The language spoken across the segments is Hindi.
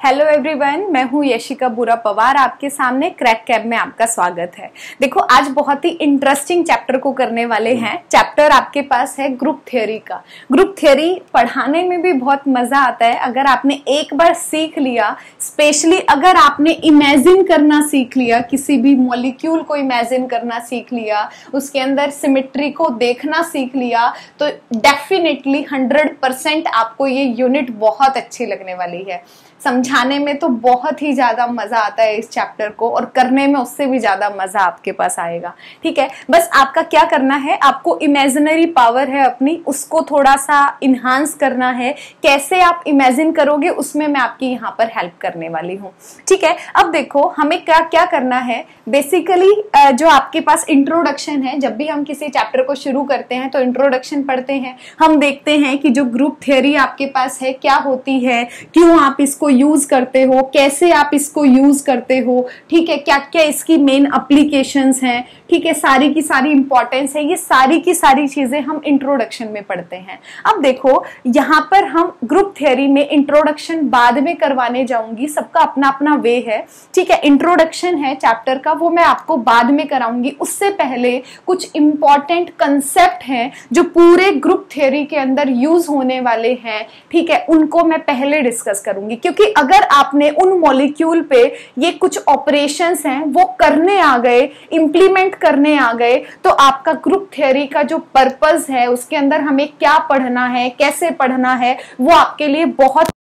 हेलो एवरीवन, मैं हूँ यशिका बुरा पवार। आपके सामने क्रैक कैब में आपका स्वागत है। देखो, आज बहुत ही इंटरेस्टिंग चैप्टर को करने वाले हैं। चैप्टर आपके पास है ग्रुप थ्योरी का। ग्रुप थ्योरी पढ़ाने में भी बहुत मजा आता है अगर आपने एक बार सीख लिया, स्पेशली अगर आपने इमेजिन करना सीख लिया, किसी भी मॉलिक्यूल को इमेजिन करना सीख लिया, उसके अंदर सिमेट्री को देखना सीख लिया, तो डेफिनेटली 100% आपको ये यूनिट बहुत अच्छी लगने वाली है। समझाने में तो बहुत ही ज्यादा मजा आता है इस चैप्टर को, और करने में उससे भी ज्यादा मजा आपके पास आएगा। ठीक है, बस आपका क्या करना है, आपको इमेजिनरी पावर है अपनी, उसको थोड़ा सा इन्हांस करना है। कैसे आप इमेजिन करोगे उसमें मैं आपकी यहाँ पर हेल्प करने वाली हूँ। ठीक है, अब देखो हमें क्या क्या करना है। बेसिकली जो आपके पास इंट्रोडक्शन है, जब भी हम किसी चैप्टर को शुरू करते हैं तो इंट्रोडक्शन पढ़ते हैं। हम देखते हैं कि जो ग्रुप थ्योरी आपके पास है क्या होती है, क्यों आप इसको यूज करते हो, कैसे आप इसको यूज करते हो, ठीक है, क्या क्या इसकी मेन एप्लीकेशंस हैं, ठीक है, सारी की सारी इंपॉर्टेंस है, ये सारी की सारी चीजें हम इंट्रोडक्शन में पढ़ते हैं। अब देखो यहाँ पर हम ग्रुप थ्योरी में इंट्रोडक्शन बाद में करवाने जाऊंगी, सबका अपना अपना वे है। ठीक है, इंट्रोडक्शन है चैप्टर का, वो मैं आपको बाद में कराऊंगी। उससे पहले कुछ इंपॉर्टेंट कंसेप्ट हैं जो पूरे ग्रुप थ्योरी के अंदर यूज होने वाले हैं, ठीक है, उनको मैं पहले डिस्कस करूंगी। क्योंकि अगर आपने उन मॉलिक्यूल पे ये कुछ ऑपरेशंस हैं वो करने आ गए, इंप्लीमेंट करने आ गए, तो आपका ग्रुप थ्योरी का जो पर्पस है, उसके अंदर हमें क्या पढ़ना है, कैसे पढ़ना है, वो आपके लिए बहुत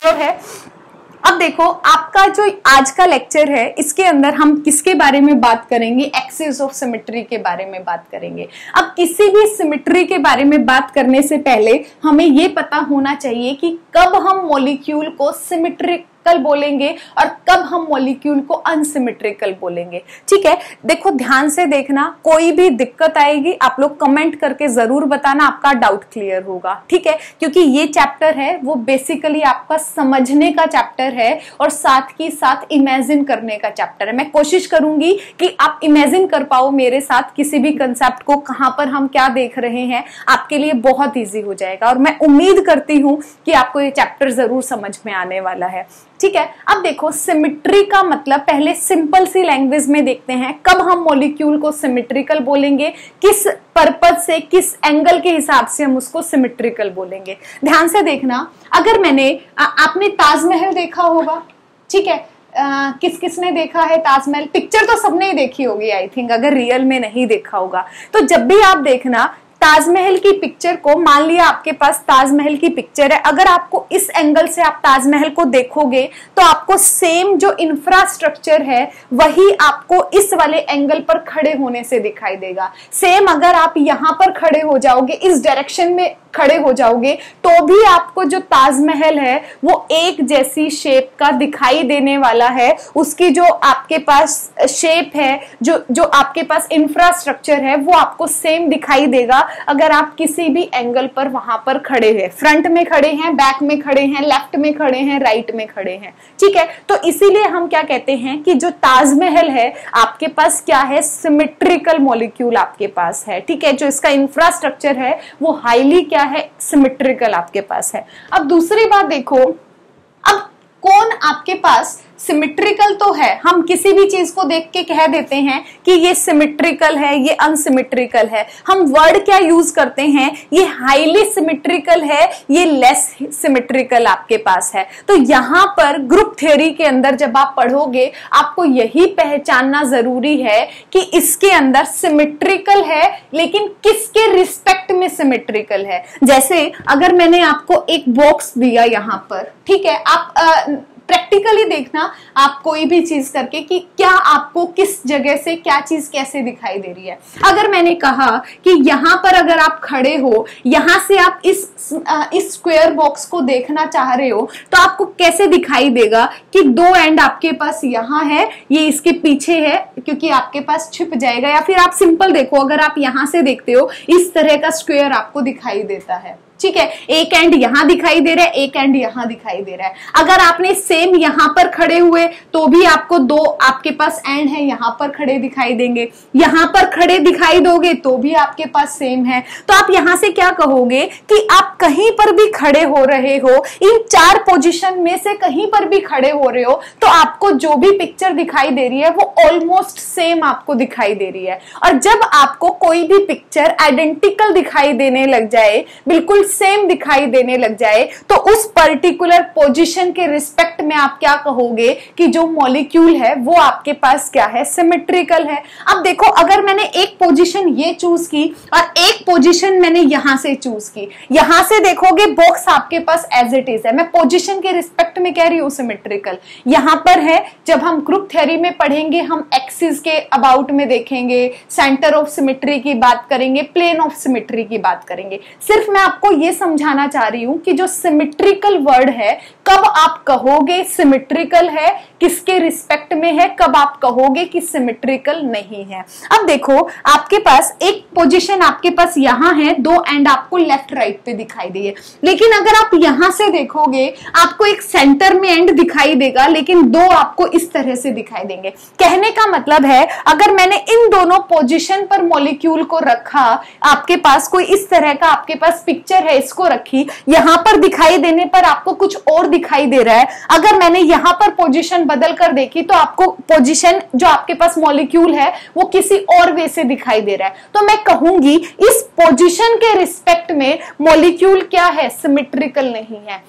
है। अब देखो, आपका जो आज का लेक्चर है, इसके अंदर हम किसके बारे में बात करेंगे? एक्सिस ऑफ सिमेट्री के बारे में बात करेंगे। अब किसी भी सिमेट्री के बारे में बात करने से पहले हमें ये पता होना चाहिए कि कब हम मॉलिक्यूल को सिमेट्रिकल बोलेंगे और कब हम मॉलिक्यूल को अनसिमेट्रिकल बोलेंगे। ठीक है, देखो ध्यान से देखना, कोई भी दिक्कत आएगी आप लोग कमेंट करके जरूर बताना, आपका डाउट क्लियर होगा। ठीक है, क्योंकि ये चैप्टर है वो बेसिकली आपका समझने का चैप्टर है और साथ ही साथ इमेजिन करने का चैप्टर है। मैं कोशिश करूंगी कि आप इमेजिन कर पाओ मेरे साथ किसी भी कंसेप्ट को, कहां पर हम क्या देख रहे हैं, आपके लिए बहुत ईजी हो जाएगा। और मैं उम्मीद करती हूं कि आपको ये चैप्टर जरूर समझ में आने वाला है। ठीक है, अब देखो सिमेट्री का मतलब पहले सिंपल सी लैंग्वेज में देखते हैं। कब हम मॉलिक्यूल को सिमेट्रिकल बोलेंगे, किस पर्पस से, किस एंगल के हिसाब से हम उसको सिमेट्रिकल बोलेंगे। ध्यान से देखना, अगर आपने ताजमहल देखा होगा, ठीक है, किस किसने देखा है ताजमहल? पिक्चर तो सबने ही देखी होगी आई थिंक, अगर रियल में नहीं देखा होगा तो जब भी आप देखना ताजमहल की पिक्चर को, मान लिया आपके पास ताजमहल की पिक्चर है, अगर आपको इस एंगल से आप ताजमहल को देखोगे तो आपको सेम जो इंफ्रास्ट्रक्चर है वही आपको इस वाले एंगल पर खड़े होने से दिखाई देगा। सेम अगर आप यहां पर खड़े हो जाओगे, इस डायरेक्शन में खड़े हो जाओगे, तो भी आपको जो ताजमहल है वो एक जैसी शेप का दिखाई देने वाला है। उसकी जो आपके पास शेप है, जो आपके पास इंफ्रास्ट्रक्चर है, वो आपको सेम दिखाई देगा अगर आप किसी भी एंगल पर वहां पर खड़े हैं। फ्रंट में खड़े हैं, बैक में खड़े हैं, लेफ्ट में खड़े हैं, राइट में खड़े हैं। ठीक है, तो इसीलिए हम क्या कहते हैं कि जो ताजमहल है आपके पास क्या है, सिमेट्रिकल मॉलिक्यूल आपके पास है। ठीक है, जो इसका इंफ्रास्ट्रक्चर है वो हाईली क्या है, सिमेट्रिकल आपके पास है। अब दूसरी बात देखो, अब कौन आपके पास सिमेट्रिकल तो है, हम किसी भी चीज को देख के कह देते हैं कि ये सिमेट्रिकल है, ये अनसिमेट्रिकल है। हम वर्ड क्या यूज करते हैं, ये हाईली सिमेट्रिकल है, ये लेस सिमेट्रिकल आपके पास है। तो यहां पर ग्रुप थ्योरी के अंदर जब आप पढ़ोगे आपको यही पहचानना जरूरी है कि इसके अंदर सिमेट्रिकल है, लेकिन किसके रिस्पेक्ट में सिमेट्रिकल है। जैसे अगर मैंने आपको एक बॉक्स दिया यहां पर, ठीक है, आप प्रैक्टिकली देखना आप कोई भी चीज करके कि क्या आपको किस जगह से क्या चीज कैसे दिखाई दे रही है। अगर मैंने कहा कि यहां पर अगर आप खड़े हो, यहां से आप इस स्क्वायर बॉक्स को देखना चाह रहे हो, तो आपको कैसे दिखाई देगा कि दो एंड आपके पास यहां है, ये इसके पीछे है, क्योंकि आपके पास छिप जाएगा। या फिर आप सिंपल देखो, अगर आप यहां से देखते हो इस तरह का स्क्वायर आपको दिखाई देता है। ठीक है, एक एंड यहां दिखाई दे रहा है, एक एंड यहां दिखाई दे रहा है। अगर आपने सेम यहां पर खड़े हुए तो भी आपको दो आपके पास एंड है यहां पर खड़े दिखाई देंगे, यहां पर खड़े दिखाई दोगे तो भी आपके पास सेम है। तो आप यहां से क्या कहोगे कि आप कहीं पर भी खड़े हो रहे हो, इन चार पोजीशन में से कहीं पर भी खड़े हो रहे हो, तो आपको जो भी पिक्चर दिखाई दे रही है वो ऑलमोस्ट सेम आपको दिखाई दे रही है। और जब आपको कोई भी पिक्चर आइडेंटिकल दिखाई देने लग जाए, बिल्कुल सेम दिखाई देने लग जाए, तो उस पर्टिकुलर पोजीशन के रिस्पेक्ट में आप क्या कहोगे कि जो मॉलिक्यूल है वो आपके पास क्या है, सिमेट्रिकल है। अब देखो, अगर मैंने एक पोजीशन ये चूज की और एक पोजीशन मैंने यहां से चूज की, यहां से देखोगे बॉक्स आपके पास एज इट इज है, मैं पोजीशन के रिस्पेक्ट में कह रही हूं सिमेट्रिकल। यहां पर है, जब हम ग्रुप थ्योरी में पढ़ेंगे हम एक्सिस के अबाउट में देखेंगे, सेंटर ऑफ सिमेट्री की बात करेंगे, प्लेन ऑफ सिमेट्री की बात करेंगे। सिर्फ मैं आपको ये समझाना चाह रही हूं कि जो सिमेट्रिकल वर्ड है, कब आप कहोगे सिमेट्रिकल है, किसके रिस्पेक्ट में है, कब आप कहोगे कि सिमेट्रिकल नहीं है। अब देखो, आपके पास एक पोजीशन आपके पास यहां है, दो एंड आपको लेफ्ट राइट पे दिखाई दिए, लेकिन अगर आप यहां से देखोगे आपको एक सेंटर में एंड दिखाई देगा, लेकिन दो आपको इस तरह से दिखाई देंगे। कहने का मतलब है, अगर मैंने इन दोनों पोजीशन पर मॉलिक्यूल को रखा, आपके पास कोई इस तरह का आपके पास पिक्चर है, इसको रखी, यहां पर दिखाई देने पर आपको कुछ और दिखाई दे रहा है। अगर मैंने यहां पर पोजीशन बदल कर देखी तो आपको पोजीशन जो आपके पास मॉलिक्यूल है वो किसी और वे से दिखाई दे रहा है। तो मैं कहूंगी इस पोजीशन के रिस्पेक्ट में मॉलिक्यूल क्या है, सिमेट्रिकल नहीं है।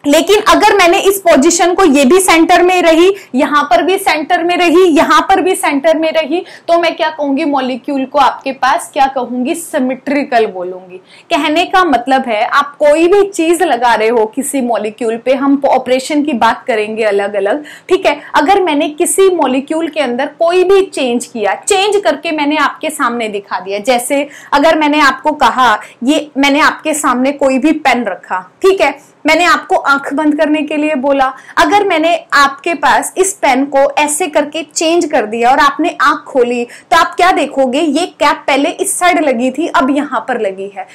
लेकिन अगर मैंने इस पोजीशन को, ये भी सेंटर में रही, यहां पर भी सेंटर में रही, यहां पर भी सेंटर में रही, तो मैं क्या कहूंगी, मॉलिक्यूल को आपके पास क्या कहूंगी, सिमेट्रिकल बोलूंगी। कहने का मतलब है, आप कोई भी चीज लगा रहे हो किसी मॉलिक्यूल पे, हम ऑपरेशन की बात करेंगे अलग अलग, ठीक है। अगर मैंने किसी मॉलिक्यूल के अंदर कोई भी चेंज किया, चेंज करके मैंने आपके सामने दिखा दिया, जैसे अगर मैंने आपको कहा, ये मैंने आपके सामने कोई भी पेन रखा, ठीक है, मैंने आपको आंख बंद करने के लिए बोला, अगर मैंने आपके पास इस पेन को ऐसे करके चेंज कर दिया और आपने आंख खोली, तो आप क्या देखोगे, ये कैप पहले इस साइड लगी थी, अब यहां पर लगी है।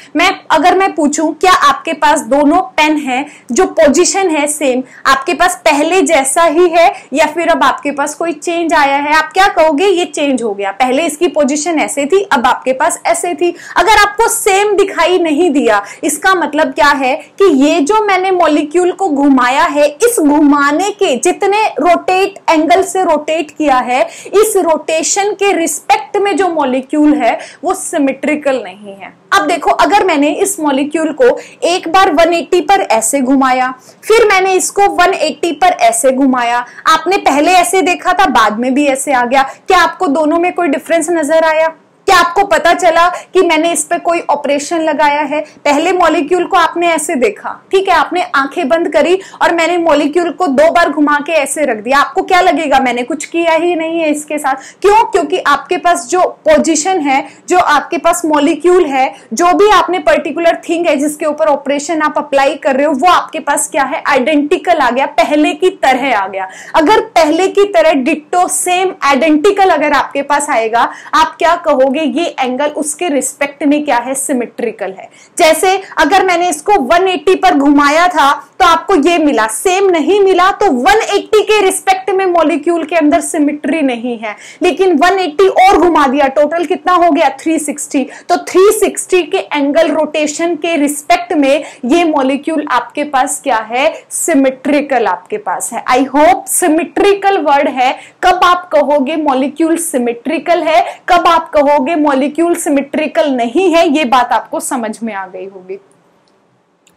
अगर मैं पूछूं क्या आपके पास दोनों पेन है, जो पोजीशन है सेम, आपके पास पहले जैसा ही है या फिर अब आपके पास कोई चेंज आया है, आप क्या कहोगे, ये चेंज हो गया, पहले इसकी पोजीशन ऐसे थी, अब आपके पास ऐसे थी। अगर आपको सेम दिखाई नहीं दिया, इसका मतलब क्या है कि ये जो मैंने मॉलिक्यूल को घुमाया है, इस घुमाने के जितने रोटेट एंगल से रोटेट किया है, इस रोटेशन के रिस्पेक्ट में जो मॉलिक्यूल है वो सिमेट्रिकल नहीं है। अब देखो, अगर मैंने इस मॉलिक्यूल को एक बार 180 पर ऐसे घुमाया, फिर मैंने इसको 180 पर ऐसे घुमाया, आपने पहले ऐसे देखा था, बाद में भी ऐसे आ गया, क्या आपको दोनों में कोई डिफरेंस नजर आया? क्या आपको पता चला कि मैंने इस पे कोई ऑपरेशन लगाया है? पहले मॉलिक्यूल को आपने ऐसे देखा, ठीक है, आपने आंखें बंद करी और मैंने मॉलिक्यूल को दो बार घुमा के ऐसे रख दिया, आपको क्या लगेगा, मैंने कुछ किया ही नहीं है इसके साथ। क्यों? क्योंकि आपके पास जो पोजीशन है, जो आपके पास मॉलिक्यूल है, जो भी आपने पर्टिकुलर थिंग है जिसके ऊपर ऑपरेशन आप अप्लाई कर रहे हो, वो आपके पास क्या है, आइडेंटिकल आ गया, पहले की तरह आ गया। अगर पहले की तरह डिट्टो सेम आइडेंटिकल अगर आपके पास आएगा, आप क्या कहोगे, ये एंगल उसके रिस्पेक्ट में क्या है, सिमेट्रिकल है। जैसे अगर मैंने इसको 180 पर घुमाया था तो आपको ये मिला, सेम नहीं मिला, तो 180 के रिस्पेक्ट में मॉलिक्यूल के अंदर सिमेट्री नहीं है। लेकिन 180 और घुमा दिया, टोटल कितना हो गया, 360, तो 360 के एंगल रोटेशन के रिस्पेक्ट में ये मॉलिक्यूल आपके पास क्या है, सिमेट्रिकल आपके पास है। आई होप सिमेट्रिकल वर्ड है। कब आप कहोगे मॉलिक्यूल सिमेट्रिकल है, कब आप कहोगे मॉलिक्यूल सिमेट्रिकल नहीं है, ये बात आपको समझ में आ गई होगी।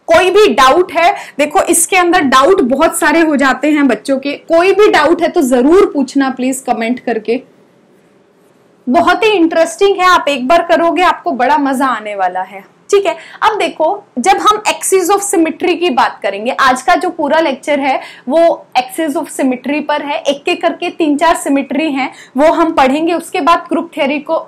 कोई भी डाउट है, देखो इसके अंदर डाउट बहुत सारे हो जाते हैं बच्चों के, कोई भी डाउट है तो जरूर पूछना प्लीज कमेंट करके। बहुत ही इंटरेस्टिंग है, आप एक बार करोगे आपको बड़ा मजा आने वाला है, ठीक है। अब देखो, जब हम एक्सिस ऑफ सिमेट्री की बात करेंगे, आज का जो पूरा लेक्चर है वो एक्सिस ऑफ सिमेट्री पर है, एक एक करके 3-4 सिमेट्री हैं वो हम पढ़ेंगे। उसके बाद ग्रुप थ्योरी को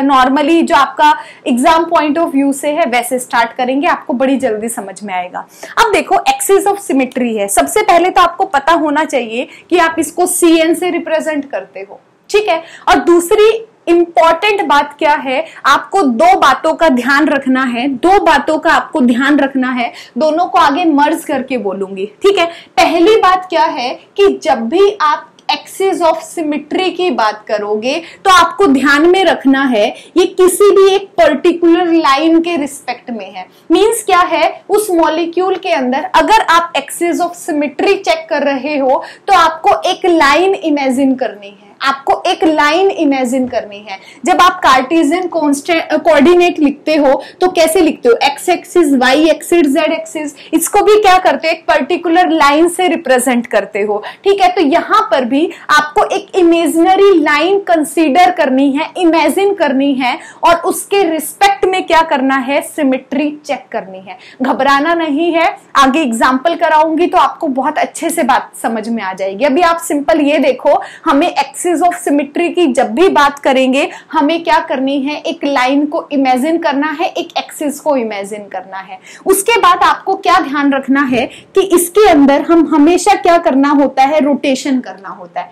नॉर्मली जो आपका एग्जाम पॉइंट ऑफ व्यू से है वैसे स्टार्ट करेंगे, आपको बड़ी जल्दी समझ में आएगा। अब देखो, एक्सिस ऑफ सिमेट्री है, सबसे पहले तो आपको पता होना चाहिए कि आप इसको CN से रिप्रेजेंट करते हो, ठीक है। और दूसरी इंपॉर्टेंट बात क्या है, आपको दो बातों का ध्यान रखना है, दो बातों का आपको ध्यान रखना है, दोनों को आगे मर्ज करके बोलूंगी, ठीक है। पहली बात क्या है कि जब भी आप एक्सिस ऑफ सिमेट्री की बात करोगे तो आपको ध्यान में रखना है ये किसी भी एक पर्टिकुलर लाइन के रिस्पेक्ट में है। मींस क्या है, उस मॉलिक्यूल के अंदर अगर आप एक्सिस ऑफ सिमेट्री चेक कर रहे हो तो आपको एक लाइन इमेजिन करनी है, आपको एक लाइन इमेजिन करनी है। जब आप कार्टेशियन कोऑर्डिनेट लिखते हो तो कैसे लिखते हो, x axis, y axis, z axis, इसको भी क्या करते हो, एक पर्टिकुलर लाइन से रिप्रेजेंट करते हो, ठीक है। तो यहां पर भी आपको एक इमेजिनरी लाइन कंसीडर करनी है, इमेजिन करनी है, और उसके रिस्पेक्ट में क्या करना है, सिमेट्री चेक करनी है। घबराना नहीं है, आगे एग्जाम्पल कराऊंगी तो आपको बहुत अच्छे से बात समझ में आ जाएगी। अभी आप सिंपल ये देखो, हमें एक्सिस ऑफ सिमेट्री की जब भी बात करेंगे हमें क्या करनी है, एक लाइन को इमेजिन करना है, एक एक्सिस को इमेजिन करना है। उसके बाद आपको क्या ध्यान रखना है कि इसके अंदर हम हमेशा क्या करना होता है, रोटेशन करना होता है।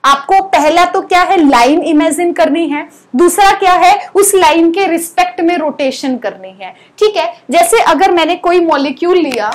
आपको पहला तो क्या है, लाइन इमेजिन करनी है, दूसरा क्या है, उस लाइन के रिस्पेक्ट में रोटेशन करनी है, ठीक है। जैसे अगर मैंने कोई मॉलिक्यूल लिया,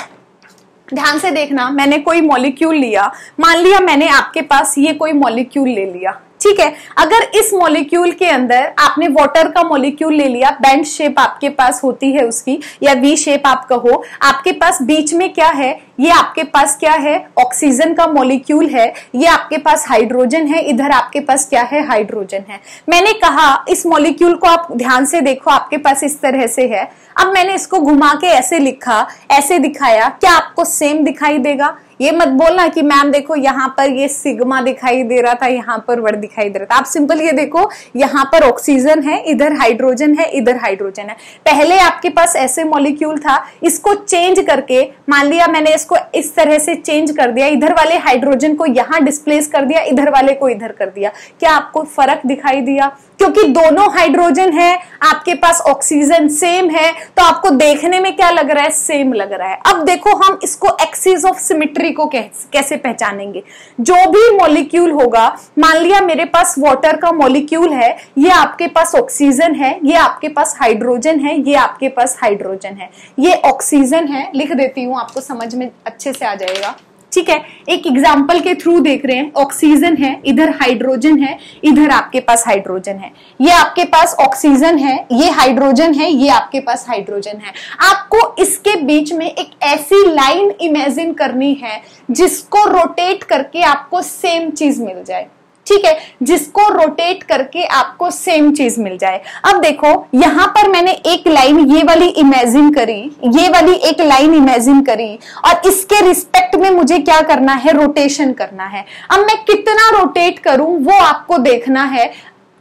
ध्यान से देखना, मैंने कोई मॉलिक्यूल लिया, मान लिया मैंने आपके पास ये कोई मॉलिक्यूल ले लिया, ठीक है। अगर इस मॉलिक्यूल के अंदर आपने वाटर का मॉलिक्यूल ले लिया, बैंड शेप आपके पास होती है उसकी, या वी शेप आप कहो, आपके पास बीच में क्या है, ये आपके पास क्या है, ऑक्सीजन का मॉलिक्यूल है, ये आपके पास हाइड्रोजन है, इधर आपके पास क्या है, हाइड्रोजन है। मैंने कहा इस मॉलिक्यूल को आप ध्यान से देखो, आपके पास इस तरह से है। अब मैंने इसको घुमा के ऐसे लिखा, ऐसे दिखाया, क्या आपको सेम दिखाई देगा? ये मत बोलना कि मैम देखो यहाँ पर ये सिग्मा दिखाई दे रहा था, यहाँ पर वर्ड दिखाई दे रहा था। आप सिंपल ये देखो, यहाँ पर ऑक्सीजन है, इधर हाइड्रोजन है, इधर हाइड्रोजन है। पहले आपके पास ऐसे मॉलिक्यूल था, इसको चेंज करके, मान लिया मैंने इसको इस तरह से चेंज कर दिया, इधर वाले हाइड्रोजन को यहाँ डिस्प्लेस कर दिया, इधर वाले को इधर कर दिया, क्या आपको फर्क दिखाई दिया? क्योंकि दोनों हाइड्रोजन है, आपके पास ऑक्सीजन सेम है, तो आपको देखने में क्या लग रहा है, सेम लग रहा है। अब देखो हम इसको एक्सिस ऑफ सिमेट्री को कैसे पहचानेंगे। जो भी मॉलिक्यूल होगा, मान लिया मेरे पास वाटर का मॉलिक्यूल है, ये आपके पास ऑक्सीजन है, ये आपके पास हाइड्रोजन है, ये आपके पास हाइड्रोजन है, ये ऑक्सीजन है, लिख देती हूं, आपको समझ में अच्छे से आ जाएगा, ठीक है। एक एग्जाम्पल के थ्रू देख रहे हैं, ऑक्सीजन है, इधर हाइड्रोजन है, इधर आपके पास हाइड्रोजन है, ये आपके पास ऑक्सीजन है, ये हाइड्रोजन है, ये आपके पास हाइड्रोजन है। आपको इसके बीच में एक ऐसी लाइन इमेजिन करनी है जिसको रोटेट करके आपको सेम चीज मिल जाए, ठीक है, जिसको रोटेट करके आपको सेम चीज मिल जाए। अब देखो यहां पर मैंने एक लाइन ये वाली इमेजिन करी, ये वाली एक लाइन इमेजिन करी, और इसके रिस्पेक्ट में मुझे क्या करना है, रोटेशन करना है। अब मैं कितना रोटेट करूं वो आपको देखना है,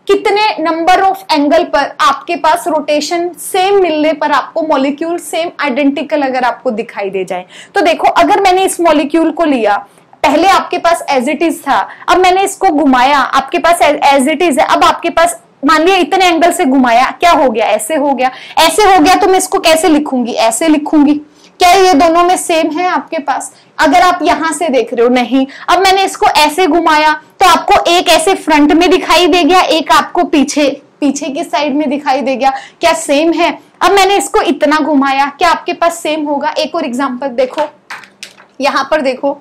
कितने नंबर ऑफ एंगल पर आपके पास रोटेशन सेम मिलने पर आपको मॉलिक्यूल सेम आइडेंटिकल अगर आपको दिखाई दे जाए। तो देखो अगर मैंने इस मॉलिक्यूल को लिया, पहले आपके पास एज इट इज था, अब मैंने इसको घुमाया, आपके पास एज इट इज है, अब आपके पास मान लिया इतने एंगल से घुमाया, क्या हो गया, ऐसे हो गया, ऐसे हो गया, तो मैं इसको कैसे लिखूंगी, ऐसे लिखूंगी। क्या ये दोनों में सेम है आपके पास? अगर आप यहां से देख रहे हो, नहीं। अब मैंने इसको ऐसे घुमाया तो आपको एक ऐसे फ्रंट में दिखाई दे गया, एक आपको पीछे की साइड में दिखाई दे गया, क्या सेम है? अब मैंने इसको इतना घुमाया, क्या आपके पास सेम होगा? एक और एग्जाम्पल देखो, यहां पर देखो,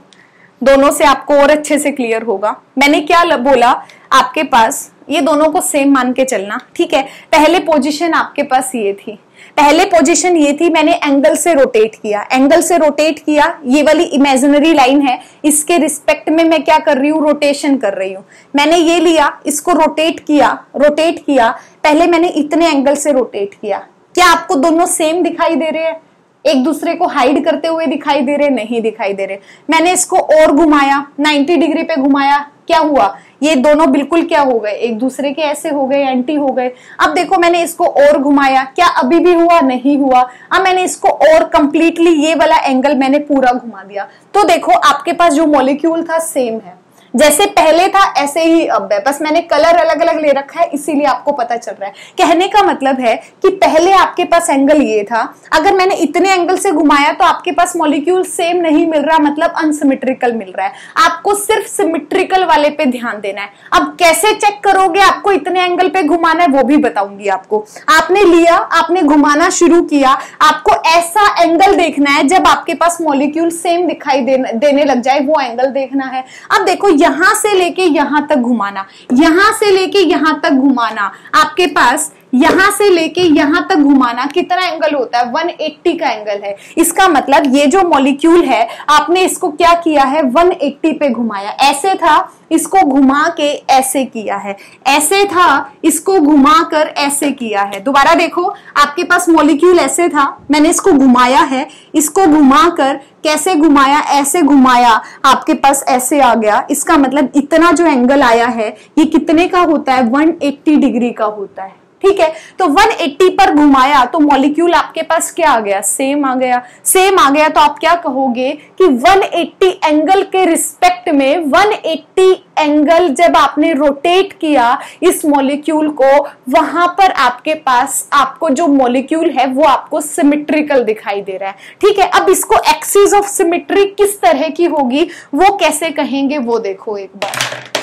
दोनों से आपको और अच्छे से क्लियर होगा। मैंने क्या बोला, आपके पास ये दोनों को सेम मान के चलना, ठीक है। पहले पोजीशन आपके पास ये थी, पहले पोजीशन ये थी, मैंने एंगल से रोटेट किया, एंगल से रोटेट किया, ये वाली इमेजिनरी लाइन है, इसके रिस्पेक्ट में मैं क्या कर रही हूँ, रोटेशन कर रही हूँ। मैंने ये लिया, इसको रोटेट किया, पहले मैंने इतने एंगल से रोटेट किया, क्या आपको दोनों सेम दिखाई दे रहे हैं? एक दूसरे को हाइड करते हुए दिखाई दे रहे? नहीं दिखाई दे रहे। मैंने इसको और घुमाया, 90 डिग्री पे घुमाया, क्या हुआ, ये दोनों बिल्कुल क्या हो गए, एक दूसरे के ऐसे हो गए, एंटी हो गए। अब देखो मैंने इसको और घुमाया, क्या अभी भी हुआ? नहीं हुआ। अब मैंने इसको और कंप्लीटली ये वाला एंगल मैंने पूरा घुमा दिया, तो देखो आपके पास जो मॉलिक्यूल था सेम है। जैसे पहले था ऐसे ही अब है, बस मैंने कलर अलग अलग ले रखा है इसीलिए आपको पता चल रहा है। कहने का मतलब है कि पहले आपके पास एंगल ये था, अगर मैंने इतने एंगल से घुमाया तो आपके पास मॉलिक्यूल सेम नहीं मिल रहा, मतलब अनसिमेट्रिकल मिल रहा है। आपको सिर्फ सिमेट्रिकल वाले पे ध्यान देना है। अब कैसे चेक करोगे आपको इतने एंगल पे घुमाना है वो भी बताऊंगी आपको। आपने लिया, आपने घुमाना शुरू किया, आपको ऐसा एंगल देखना है जब आपके पास मॉलिक्यूल सेम दिखाई देने लग जाए, वो एंगल देखना है। अब देखो यहां से लेके यहां तक घुमाना, यहां से लेके यहां तक घुमाना, आपके पास यहां से लेके यहां तक घुमाना कितना एंगल होता है? 180 का एंगल है। इसका मतलब ये जो मॉलिक्यूल है आपने इसको क्या किया है? 180 पे घुमाया। ऐसे था, इसको घुमा के ऐसे किया है, ऐसे था, इसको घुमा कर ऐसे किया है। दोबारा देखो, आपके पास मॉलिक्यूल ऐसे था, मैंने इसको घुमाया है, इसको घुमा कर कैसे घुमाया? ऐसे घुमाया, आपके पास ऐसे आ गया। इसका मतलब इतना जो एंगल आया है ये कितने का होता है? 180 डिग्री का होता है। ठीक है, तो 180 पर घुमाया तो मॉलिक्यूल आपके पास क्या आ गया? सेम आ गया। सेम आ गया तो आप क्या कहोगे कि 180 एंगल के रिस्पेक्ट में 180 एंगल जब आपने रोटेट किया इस मॉलिक्यूल को, वहां पर आपके पास आपको जो मॉलिक्यूल है वो आपको सिमेट्रिकल दिखाई दे रहा है। ठीक है, अब इसको एक्सिस ऑफ सिमेट्री किस तरह की होगी वो कैसे कहेंगे वो देखो एक बार।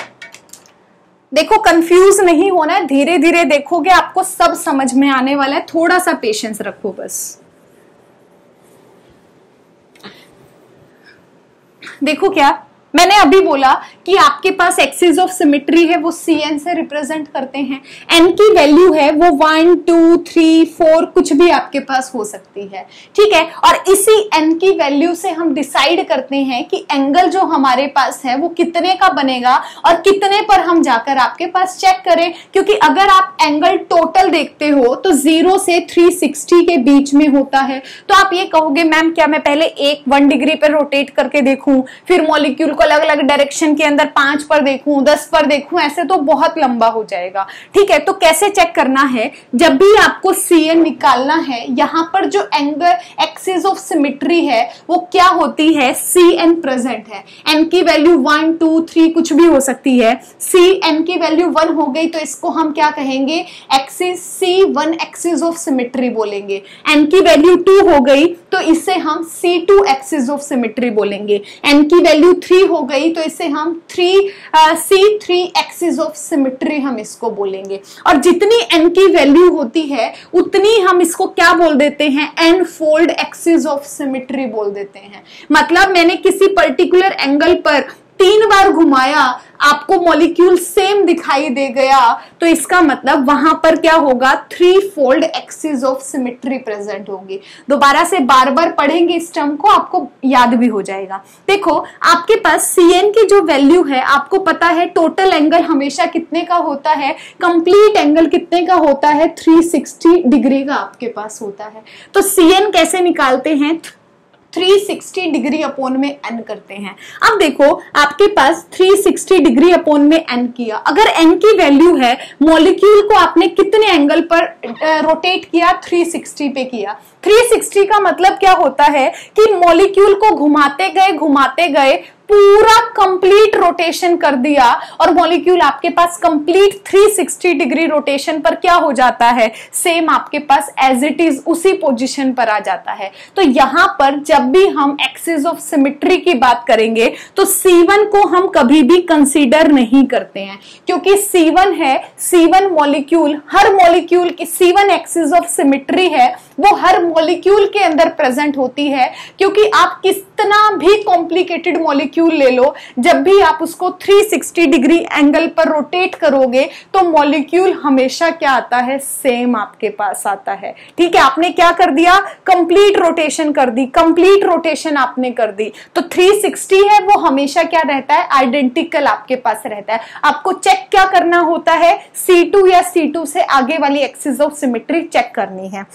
देखो कंफ्यूज नहीं होना है, धीरे धीरे देखोगे आपको सब समझ में आने वाला है, थोड़ा सा पेशेंस रखो बस। देखो क्या मैंने अभी बोला कि आपके पास एक्सिस ऑफ सिमेट्री है वो Cn से रिप्रेजेंट करते हैं। n की वैल्यू है वो 1 2 3 4 कुछ भी आपके पास हो सकती है। ठीक है, और इसी n की वैल्यू से हम डिसाइड करते हैं कि एंगल जो हमारे पास है वो कितने का बनेगा और कितने पर हम जाकर आपके पास चेक करें। क्योंकि अगर आप एंगल टोटल देखते हो तो 0 से 360 के बीच में होता है। तो आप ये कहोगे मैम क्या मैं पहले 1 डिग्री पर रोटेट करके देखूं, फिर मॉलिक्यूल अलग अलग डायरेक्शन के अंदर 5 पर देखूं, 10 पर देखूं, ऐसे तो बहुत लंबा हो जाएगा। ठीक है, तो कैसे चेक करना है? जब भी आपको Cn निकालना है, यहां पर जो एंगल एक्सिस ऑफ सिमेट्री है वो क्या होती है? Cn प्रेजेंट है। n की वैल्यू 1 2 3 कुछ भी हो सकती है। Cn की वैल्यू 1 हो गई तो इसको हम क्या कहेंगे? Axis C1 axis of symmetry बोलेंगे। n की वैल्यू 2 हो गई तो इसे हम C2 एक्सिस ऑफ सिमेट्री बोलेंगे। n की वैल्यू 3 हो गई तो इसे हम C3 एक्सिस ऑफ सिमेट्री हम इसको बोलेंगे। और जितनी n की वैल्यू होती है उतनी हम इसको क्या बोल देते हैं? n fold axis of symmetry बोल देते हैं। मतलब मैंने किसी पर्टिकुलर एंगल पर 3 बार घुमाया, आपको मॉलिक्यूल सेम दिखाई दे गया तो इसका मतलब वहां पर क्या होगा? 3 fold axis of symmetry present होगी। दोबारा से बार बार पढ़ेंगे इस टर्म को, आपको याद भी हो जाएगा। देखो आपके पास Cn की जो वैल्यू है आपको पता है टोटल एंगल हमेशा कितने का होता है? कंप्लीट एंगल कितने का होता है? 360 डिग्री का आपके पास होता है। तो Cn कैसे निकालते हैं? 360 डिग्री अपॉन में n करते हैं। अब देखो आपके पास 360 डिग्री अपॉन में n किया, अगर n की वैल्यू है, मॉलिक्यूल को आपने कितने एंगल पर रोटेट किया? 360 पे किया। 360 का मतलब क्या होता है कि मॉलिक्यूल को घुमाते गए पूरा कंप्लीट रोटेशन कर दिया और मॉलिक्यूल आपके पास कंप्लीट 360 डिग्री रोटेशन पर क्या हो जाता है? सेम आपके पास एज इट इज उसी पोजीशन पर आ जाता है। तो यहां पर जब भी हम एक्सिस ऑफ सिमेट्री की बात करेंगे तो C1 को हम कभी भी कंसीडर नहीं करते हैं, क्योंकि C1 है, C1 मॉलिक्यूल, हर मॉलिक्यूल की C1 एक्सिस ऑफ सिमेट्री है वो हर मॉलिक्यूल के अंदर प्रेजेंट होती है। क्योंकि आप कितना भी कॉम्प्लिकेटेड मॉलिक्यूल ले लो, जब भी आप उसको 360 डिग्री एंगल पर रोटेट करोगे तो मॉलिक्यूल हमेशा क्या आता है? सेम आपके पास आता है। ठीक है, आपने क्या कर दिया? कंप्लीट रोटेशन कर दी, कंप्लीट रोटेशन आपने कर दी तो 360 है वो हमेशा क्या रहता है? आइडेंटिकल आपके पास रहता है। आपको चेक क्या करना होता है? C2 या C2 से आगे वाली एक्सिस ऑफ सिमेट्री चेक करनी है।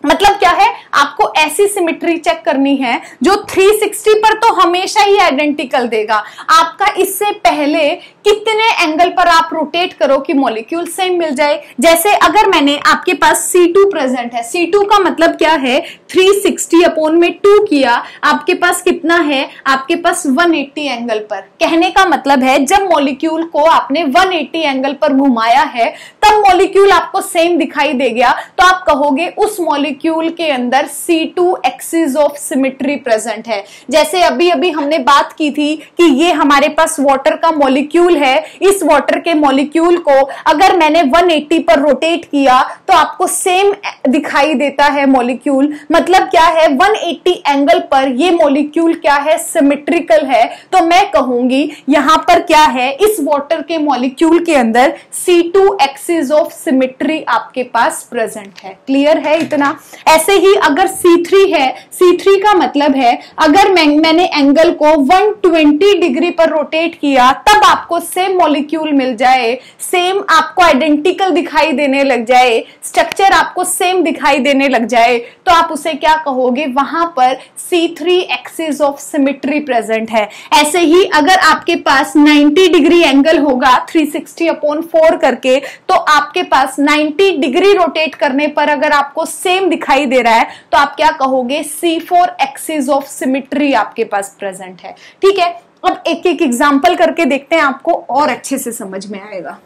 मतलब क्या है, आपको ऐसी सिमेट्री चेक करनी है जो 360 पर तो हमेशा ही आइडेंटिकल देगा। आपका इससे पहले कितने एंगल पर आप रोटेट करो कि मॉलिक्यूल सेम मिल जाए। जैसे अगर मैंने आपके पास C2 प्रेजेंट है, C2 का मतलब क्या है, 360 अपॉन में 2 किया, आपके पास कितना है, आपके पास 180 एंगल पर। कहने का मतलब है जब मॉलिक्यूल को आपने 180 एंगल पर घुमाया है तब मॉलिक्यूल आपको सेम दिखाई दे गया, तो आप कहोगे उस मॉलिक्यूल के अंदर C2 axis of symmetry present है। जैसे अभी अभी हमने बात की थी कि ये हमारे पास वाटर का मॉलिक्यूल है, इस वाटर के मॉलिक्यूल को अगर मैंने 180 पर रोटेट किया तो आपको सेम दिखाई देता है मॉलिक्यूल। मतलब क्या है, 180 एंगल पर ये मॉलिक्यूल क्या है, सिमेट्रिकल है। तो मैं कहूंगी यहां पर क्या है, इस वाटर के मॉलिक्यूल के अंदर C2 एक्सिस ऑफ सिमेट्री आपके पास प्रेजेंट है। क्लियर है इतना। ऐसे ही अगर C3 है, C3 का मतलब है अगर मैंने एंगल को 120 डिग्री पर रोटेट किया तब आपको सेम मॉलिक्यूल मिल जाए, सेम आपको आइडेंटिकल दिखाई देने लग जाए, स्ट्रक्चर आपको सेम दिखाई देने लग जाए, तो आप उसे क्या कहोगे, वहां पर C3 axis of symmetry present है। ऐसे ही अगर आपके पास 90 डिग्री एंगल होगा 360 अपॉन 4 करके, तो आपके पास 90 डिग्री रोटेट करने पर अगर आपको सेम दिखाई दे रहा है तो आप क्या कहोगे, C4 एक्सिस ऑफ सिमेट्री आपके पास प्रेजेंट है। ठीक है, अब एक एक एग्जांपल करके देखते हैं, आपको और अच्छे से समझ में आएगा।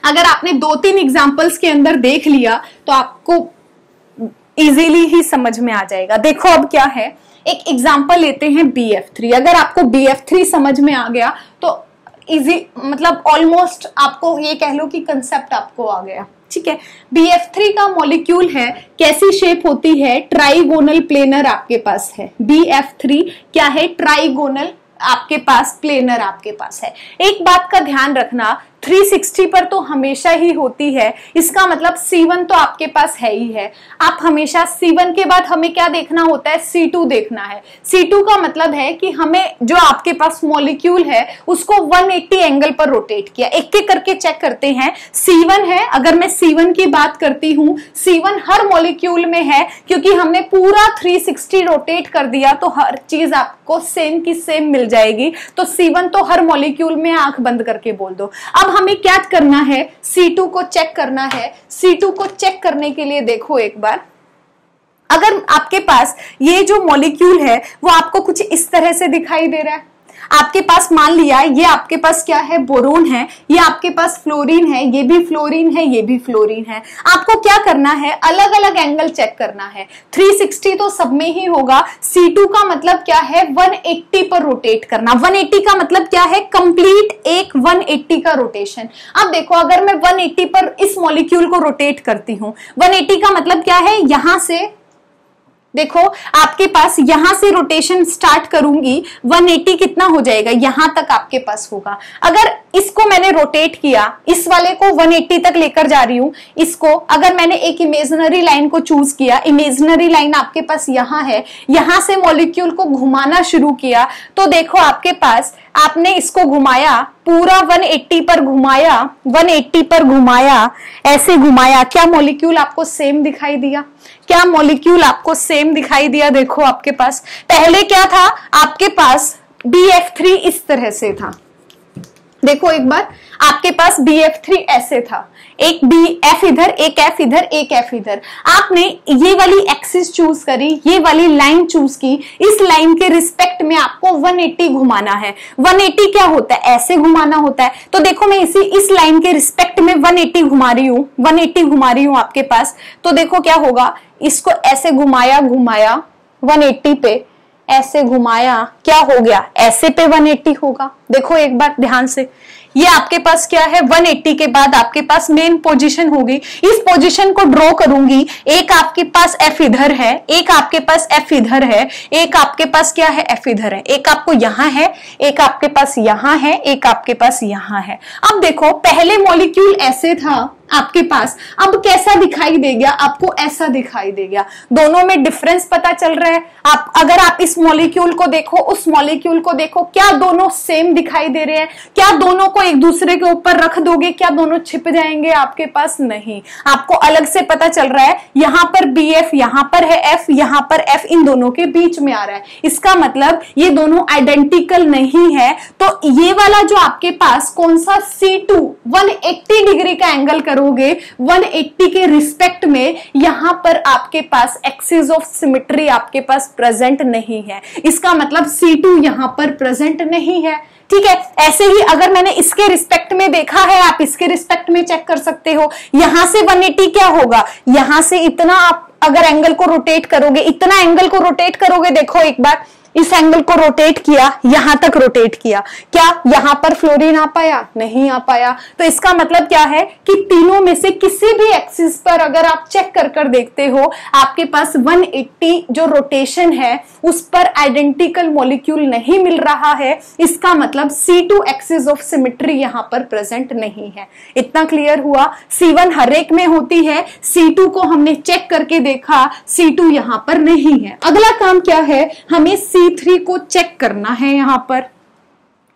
अगर आपने 2-3 एग्जांपल्स के अंदर देख लिया तो आपको इजीली ही समझ में आ जाएगा। देखो अब क्या है, एक एग्जांपल लेते हैं BF3। अगर आपको BF3 समझ में आ गया तो इजी, मतलब ऑलमोस्ट आपको ये कह लो कि कंसेप्ट आपको आ गया। ठीक है, BF3 का मॉलिक्यूल है, कैसी शेप होती है, ट्राइगोनल प्लेनर आपके पास है। BF3 क्या है, ट्राइगोनल आपके पास प्लेनर आपके पास है। एक बात का ध्यान रखना, 360 पर तो हमेशा ही होती है, इसका मतलब C1 तो आपके पास है ही है। आप हमेशा C1 के बाद हमें क्या देखना होता है, C2 देखना है। C2 का मतलब है कि हमें जो आपके पास मॉलिक्यूल है उसको 180 एंगल पर रोटेट किया। एक एक करके चेक करते हैं। C1 है, अगर मैं C1 की बात करती हूं, C1 हर मॉलिक्यूल में है क्योंकि हमने पूरा 360 रोटेट कर दिया तो हर चीज आपको सेम की सेम मिल जाएगी। तो C1 तो हर मॉलिक्यूल में, आंख बंद करके बोल दो। अब हमें क्या करना है, C2 को चेक करना है। C2 को चेक करने के लिए देखो एक बार, अगर आपके पास ये जो मॉलिक्यूल है वो आपको कुछ इस तरह से दिखाई दे रहा है, आपके पास मान लिया ये आपके पास क्या है, बोरोन है, ये आपके पास फ्लोरीन है, ये भी फ्लोरीन है, ये भी फ्लोरीन है। आपको क्या करना है, अलग अलग एंगल चेक करना है। 360 तो सब में ही होगा। C2 का मतलब क्या है, 180 पर रोटेट करना। 180 का मतलब क्या है, कंप्लीट एक 180 का रोटेशन। अब देखो अगर मैं 180 पर इस मॉलिक्यूल को रोटेट करती हूं, 180 का मतलब क्या है, यहां से देखो आपके पास यहां से रोटेशन स्टार्ट करूंगी, 180 कितना हो जाएगा, यहां तक आपके पास होगा। अगर इसको मैंने रोटेट किया, इस वाले को 180 तक लेकर जा रही हूं, इसको अगर मैंने एक इमेजिनरी लाइन को चूज किया, इमेजिनरी लाइन आपके पास यहां है, यहां से मॉलिक्यूल को घुमाना शुरू किया, तो देखो आपके पास, आपने इसको घुमाया, पूरा 180 पर घुमाया, 180 पर घुमाया, ऐसे घुमाया, क्या मॉलिक्यूल आपको सेम दिखाई दिया, क्या मॉलिक्यूल आपको सेम दिखाई दिया। देखो आपके पास पहले क्या था, आपके पास BF3 इस तरह से था। देखो एक बार, आपके पास BF3 ऐसे था, एक BF इधर, एक F इधर, एक F इधर। आपने ये वाली एक्सिस चूज करी, ये वाली लाइन चूज की, इस लाइन के रिस्पेक्ट में आपको 180 घुमाना है। 180 क्या होता है, ऐसे घुमाना होता है। तो देखो मैं इस लाइन के रिस्पेक्ट में 180 घुमा रही हूं, 180 घुमा रही हूं आपके पास। तो देखो क्या होगा, इसको ऐसे घुमाया, 180 पे ऐसे घुमाया, क्या हो गया, ऐसे पे 180 होगा। देखो एक बार ध्यान से, ये आपके पास क्या है, 180 के बाद आपके पास मेन पोजीशन होगी। इस पोजीशन को ड्रॉ करूंगी, एक आपके पास F इधर है, एक आपके पास F इधर है, एक आपके पास क्या है, F इधर है, एक आपको यहां है, एक आपके पास यहां है, एक आपके पास यहां है। अब देखो पहले मॉलिक्यूल ऐसे था, आपके पास अब कैसा दिखाई देगा, आपको ऐसा दिखाई देगा। दोनों में डिफरेंस पता चल रहा है। आप अगर आप इस मॉलिक्यूल को देखो, उस मॉलिक्यूल को देखो, क्या दोनों सेम दिखाई दे रहे हैं? क्या दोनों को एक दूसरे के ऊपर रख दोगे, क्या दोनों छिप जाएंगे आपके पास? नहीं, आपको अलग से पता चल रहा है। यहां पर BF, यहां पर है F, यहां पर F, इन दोनों के बीच में आ रहा है। इसका मतलब ये दोनों आइडेंटिकल नहीं है। तो ये वाला जो आपके पास कौन सा C2 180 डिग्री का एंगल करोगे 180 के रिस्पेक्ट में, यहां पर आपके पास एक्सिस ऑफ सिमेट्री आपके पास प्रेजेंट नहीं है। इसका मतलब C2 यहां पर प्रेजेंट नहीं है। ठीक है, ऐसे ही अगर मैंने इसके रिस्पेक्ट में देखा है, आप इसके रिस्पेक्ट में चेक कर सकते हो। यहां से 180 क्या होगा, यहां से इतना आप अगर एंगल को रोटेट करोगे, इतना एंगल को रोटेट करोगे, देखो एक बार इस एंगल को रोटेट किया, यहां तक रोटेट किया, क्या यहां पर फ्लोरीन आ पाया? नहीं आ पाया। तो इसका मतलब क्या है कि तीनों में से किसी भी एक्सिस पर अगर आप चेक कर कर देखते हो, आपके पास 180 जो रोटेशन है उस पर आइडेंटिकल मॉलिक्यूल नहीं मिल रहा है। इसका मतलब C2 एक्सिस ऑफ सिमेट्री यहां पर प्रेजेंट नहीं है। इतना क्लियर हुआ? C1 हर एक में होती है, C2 को हमने चेक करके देखा, C2 यहां पर नहीं है। अगला काम क्या है, हमें C3 को चेक करना है यहां पर।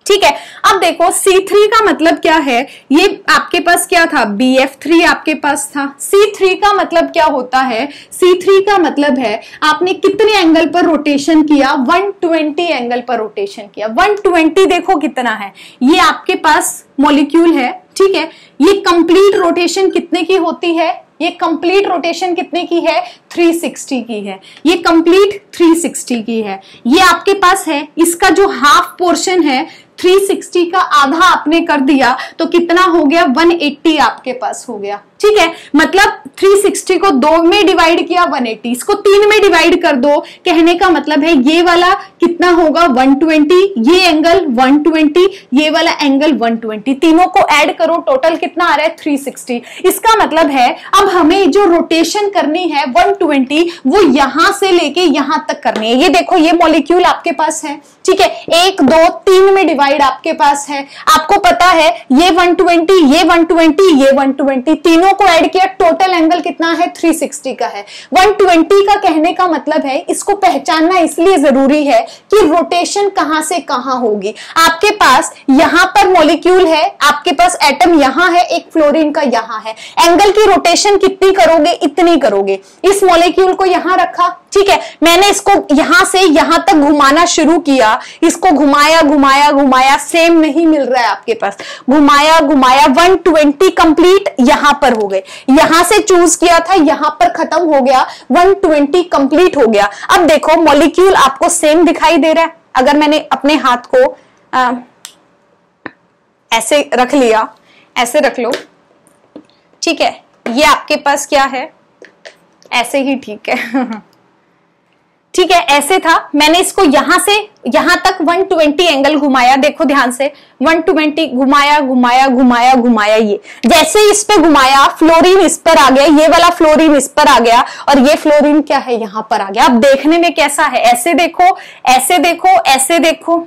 ठीक है, अब देखो C3 का मतलब क्या है, ये आपके पास क्या था, BF3 आपके पास था। C3 का मतलब क्या होता है, C3 का मतलब है आपने कितने एंगल पर रोटेशन किया, 120 एंगल पर रोटेशन किया। 120 देखो कितना है, ये आपके पास मॉलिक्यूल है। ठीक है, ये कंप्लीट रोटेशन कितने की होती है, ये कंप्लीट रोटेशन कितने की है, 360 की है। ये कंप्लीट 360 की है। ये आपके पास है, इसका जो हाफ पोर्शन है 360 का आधा आपने कर दिया तो कितना हो गया, 180 आपके पास हो गया। ठीक है, मतलब 360 को 2 में डिवाइड किया 180, इसको 3 में डिवाइड कर दो। कहने का मतलब है ये वाला कितना होगा 120, ये एंगल 120, ये वाला एंगल 120, तीनों को ऐड करो, टोटल कितना आ रहा है 360। इसका मतलब है अब हमें जो रोटेशन करनी है 120 वो यहां से लेके यहां तक करनी है। ये देखो ये मॉलिक्यूल आपके पास है। ठीक है, 1 2 3 में डिवाइड आपके पास है। आपको पता है ये 120, ये 120, ये 120, तीनों को ऐड किया, टोटल एंगल कितना है 360 का है। 120 का कहने का मतलब है, इसको पहचानना इसलिए जरूरी है कि रोटेशन कहां से कहां होगी। आपके पास यहां पर मॉलिक्यूल है, आपके पास एटम यहां है, एक फ्लोरीन का यहां है। एंगल की रोटेशन कितनी करोगे, इतनी करोगे। इस मॉलिक्यूल को यहां रखा, ठीक है, मैंने इसको यहां से यहां तक घुमाना शुरू किया, इसको घुमाया घुमाया घुमाया, सेम नहीं मिल रहा है आपके पास, घुमाया घुमाया 120 कंप्लीट यहां पर हो गए। यहां से चूज किया था, यहां पर खत्म हो गया, 120 कंप्लीट हो गया। अब देखो मॉलिक्यूल आपको सेम दिखाई दे रहा है। अगर मैंने अपने हाथ को ऐसे रख लिया, ऐसे रख लो, ठीक है, ये आपके पास क्या है, ऐसे ही, ठीक है ठीक है, ऐसे था। मैंने इसको यहां से यहां तक 120 एंगल घुमाया, देखो ध्यान से, 120 घुमाया घुमाया घुमाया घुमाया, ये जैसे इस पे घुमाया फ्लोरीन इस पर आ गया, ये वाला फ्लोरीन इस पर आ गया, और ये फ्लोरीन क्या है यहां पर आ गया। अब देखने में कैसा है, ऐसे देखो, ऐसे देखो, ऐसे देखो,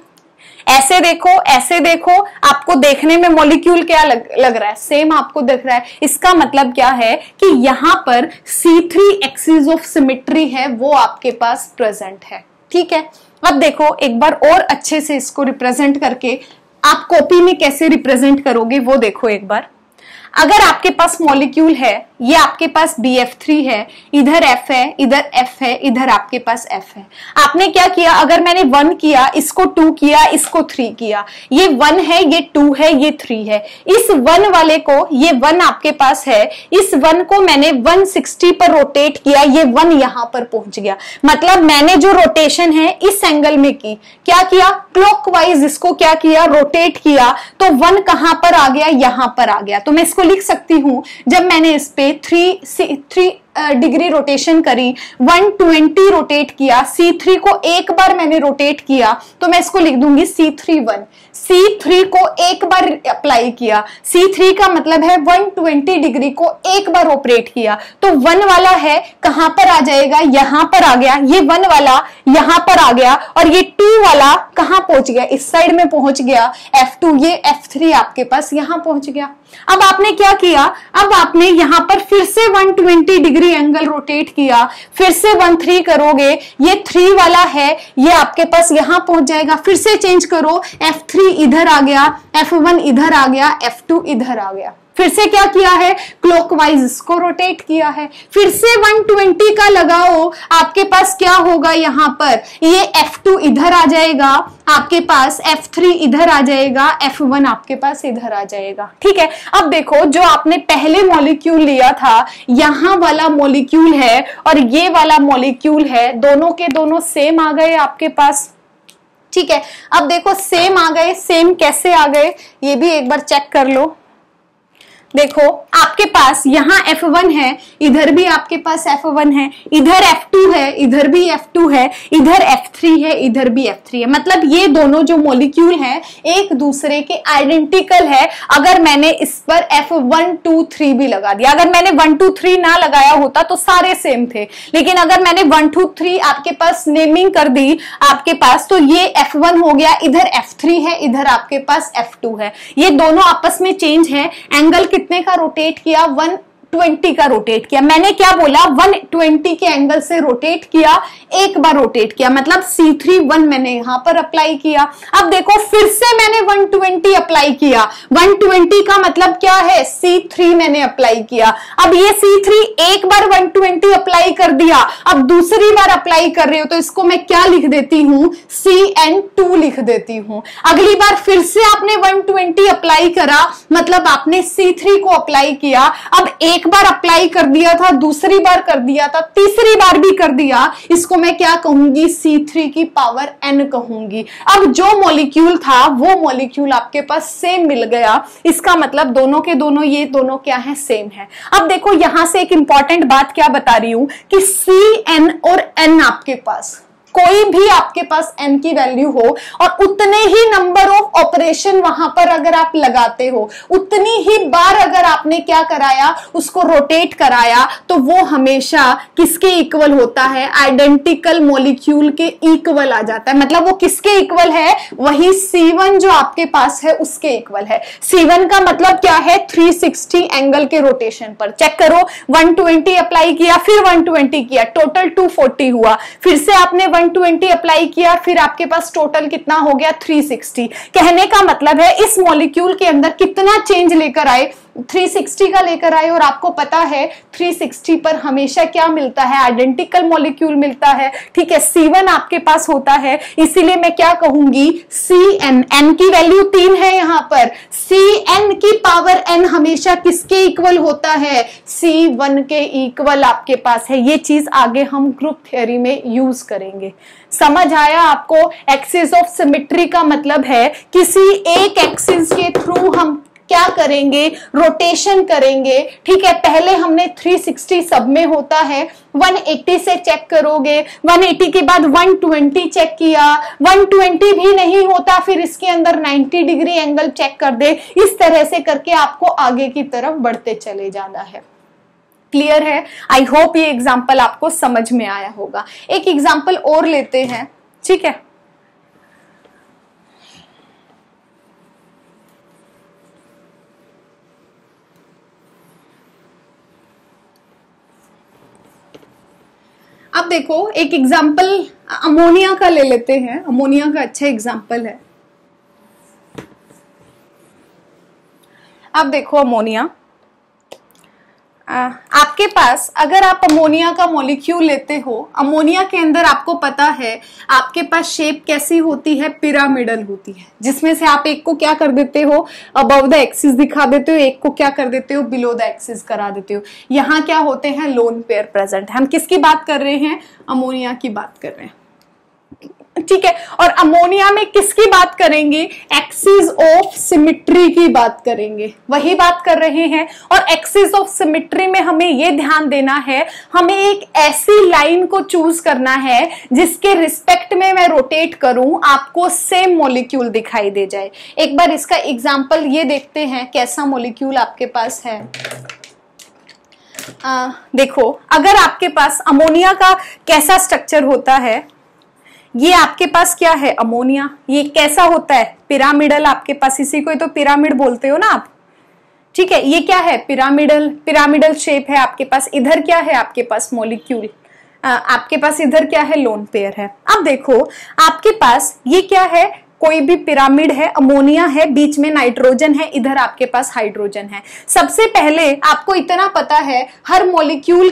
ऐसे देखो, ऐसे देखो, आपको देखने में मॉलिक्यूल क्या लग रहा है, सेम आपको दिख रहा है। इसका मतलब क्या है कि यहां पर C3 एक्सिस ऑफ सिमेट्री है, वो आपके पास प्रेजेंट है। ठीक है, अब देखो एक बार और अच्छे से इसको रिप्रेजेंट करके आप कॉपी में कैसे रिप्रेजेंट करोगे वो देखो एक बार। अगर आपके पास मॉलिक्यूल है, ये आपके पास BF3 है, इधर F है, इधर F है, इधर आपके पास F है। आपने क्या किया, अगर मैंने 1 किया, इसको 2 किया, इसको 3 किया, ये 1 है, ये 2 है, ये 3 है। इस 1 वाले को, ये 1 आपके पास है, इस 1 को मैंने 160 पर रोटेट किया, ये 1 यहां पर पहुंच गया। मतलब मैंने जो रोटेशन है इस एंगल में की, क्या किया, क्लॉकवाइज इसको क्या किया, रोटेट किया, तो 1 कहां पर आ गया, यहां पर आ गया। तो मैं इसको लिख सकती हूं, जब मैंने इस पे 3 डिग्री रोटेशन करी, 120 रोटेट किया, C3 को एक बार मैंने रोटेट किया, तो मैं इसको लिख दूंगी C31। C3 को एक बार अप्लाई किया, C3 का मतलब है 120 डिग्री को एक बार ऑपरेट किया, तो 1 वाला है कहां पर आ जाएगा, यहां पर आ गया, ये 1 वाला यहां पर आ गया, और ये 2 वाला कहां पहुंच गया, इस साइड में पहुंच गया, F2, ये F3 आपके पास यहां पहुंच गया। अब आपने क्या किया, अब आपने यहां पर फिर से 120 डिग्री एंगल रोटेट किया, फिर से 13 करोगे, ये 3 वाला है ये आपके पास यहां पहुंच जाएगा, फिर से चेंज करो, F3 इधर आ गया, F1 इधर आ गया, F2 इधर आ गया, फिर से क्या किया है, क्लॉकवाइज इसको रोटेट किया है, फिर से 120 का लगाओ, आपके पास क्या होगा, यहां पर ये F2 इधर आ जाएगा, आपके पास F3 इधर आ जाएगा, F1 आपके पास इधर आ जाएगा। ठीक है, अब देखो जो आपने पहले मॉलिक्यूल लिया था, यहां वाला मॉलिक्यूल है और ये वाला मॉलिक्यूल है, दोनों के दोनों सेम आ गए आपके पास। ठीक है, अब देखो सेम आ गए, सेम कैसे आ गए ये भी एक बार चेक कर लो। देखो आपके पास यहाँ F1 है, इधर भी आपके पास F1 है, इधर F2 है, इधर भी F2 है, इधर F3 है, इधर भी F3 है, मतलब ये दोनों जो मॉलिक्यूल हैं एक दूसरे के आइडेंटिकल है। अगर मैंने इस पर F1 2 3 भी लगा दिया, अगर मैंने 1 2 3 ना लगाया होता तो सारे सेम थे, लेकिन अगर मैंने 1 2 3 आपके पास नेमिंग कर दी आपके पास, तो ये F1 हो गया, इधर F3 है, इधर आपके पास F2 है, ये दोनों आपस में चेंज है। एंगल कितने का रोटेट किया, 120 का रोटेट किया। मैंने क्या बोला, 120 के एंगल से रोटेट किया, एक बार रोटेट किया, मतलब C31 मैंने यहां पर अप्लाई किया। अब देखो फिर से मैंने 120 अप्लाई किया, 120 का मतलब क्या है, C3 मैंने अप्लाई किया। अब ये C3 एक बार 120 अप्लाई कर दिया, अब दूसरी बार अप्लाई कर रही हो तो इसको मैं क्या लिख देती हूं, CN2 लिख देती हूं। अगली बार फिर से आपने 120 अप्लाई करा, मतलब आपने C3 को अप्लाई किया। अब एक बार अप्लाई कर दिया था, दूसरी बार कर दिया था, तीसरी बार भी कर दिया, इसको मैं क्या कहूंगी, C3 की पावर n कहूंगी। अब जो मॉलिक्यूल था वो मॉलिक्यूल आपके पास सेम मिल गया, इसका मतलब दोनों के दोनों ये दोनों क्या है, सेम है। अब देखो यहां से एक इंपॉर्टेंट बात क्या बता रही हूं कि Cn और n आपके पास कोई भी आपके पास n की वैल्यू हो और उतने ही नंबर ऑफ ऑपरेशन वहां पर अगर आप लगाते हो, उतनी ही बार अगर आपने क्या कराया, उसको रोटेट कराया, तो वो हमेशा किसके इक्वल होता है, आइडेंटिकल मॉलिक्यूल के इक्वल आ जाता है। मतलब वो किसके इक्वल है, वही C1 जो आपके पास है उसके इक्वल है। C1 का मतलब क्या है, 360 एंगल के रोटेशन पर। चेक करो, 120 अप्लाई किया, फिर 120 किया, टोटल 240 हुआ, फिर से आपने 120 अप्लाई किया, फिर आपके पास टोटल कितना हो गया, 360। कहने का मतलब है इस मॉलिक्यूल के अंदर कितना चेंज लेकर आए, 360 का लेकर आए। और आपको पता है 360 पर हमेशा क्या मिलता है, आइडेंटिकल मॉलिक्यूल मिलता है। ठीक है, C1 आपके पास होता है, इसीलिए मैं क्या कहूंगी, Cn, n की वैल्यू 3 है यहां पर, Cn की पावर n हमेशा किसके इक्वल होता है, C1 के इक्वल आपके पास है। ये चीज आगे हम ग्रुप थ्योरी में यूज करेंगे। समझ आया आपको? एक्सिस ऑफ सिमेट्री का मतलब है किसी एक एक्सिस के थ्रू हम क्या करेंगे, रोटेशन करेंगे। ठीक है, पहले हमने 360 सब में होता है, 180 से चेक करोगे, 180 के बाद 120 चेक किया, 120 भी नहीं होता, फिर इसके अंदर 90 डिग्री एंगल चेक कर दे। इस तरह से करके आपको आगे की तरफ बढ़ते चले जाना है। क्लियर है? आई होप ये एग्जाम्पल आपको समझ में आया होगा। एक एग्जाम्पल और लेते हैं, ठीक है। अब देखो एक एग्जाम्पल अमोनिया का ले लेते हैं। अमोनिया का अच्छा एग्जाम्पल है। अब देखो अमोनिया, आपके पास अगर आप अमोनिया का मॉलिक्यूल लेते हो, अमोनिया के अंदर आपको पता है आपके पास शेप कैसी होती है, पिरामिडल होती है, जिसमें से आप एक को क्या कर देते हो, अबव द एक्सिस दिखा देते हो, एक को क्या कर देते हो, बिलो द एक्सिस करा देते हो। यहाँ क्या होते हैं, लोन पेयर प्रेजेंट। हम किसकी बात कर रहे हैं, अमोनिया की बात कर रहे हैं। ठीक है, और अमोनिया में किसकी बात करेंगे, एक्सिस ऑफ सिमेट्री की बात करेंगे, वही बात कर रहे हैं। और एक्सिस ऑफ सिमेट्री में हमें यह ध्यान देना है, हमें एक ऐसी लाइन को चूज करना है जिसके रिस्पेक्ट में मैं रोटेट करूं, आपको सेम मॉलिक्यूल दिखाई दे जाए। एक बार इसका एग्जाम्पल ये देखते हैं, कैसा मॉलिक्यूल आपके पास है। देखो, अगर आपके पास अमोनिया का कैसा स्ट्रक्चर होता है, ये आपके पास क्या है, अमोनिया, ये कैसा होता है, पिरामिडल आपके पास, इसी को तो पिरामिड बोलते हो ना आप। ठीक है, ये क्या है, पिरामिडल शेप है आपके पास। इधर क्या है आपके पास, मॉलिक्यूल, आपके पास इधर क्या है, लोन पेयर है। अब देखो आपके पास ये क्या है, कोई भी पिरामिड है, अमोनिया है, बीच में नाइट्रोजन है, इधर आपके पास हाइड्रोजन है। सबसे पहले आपको इतना पता है, हर मॉलिक्यूल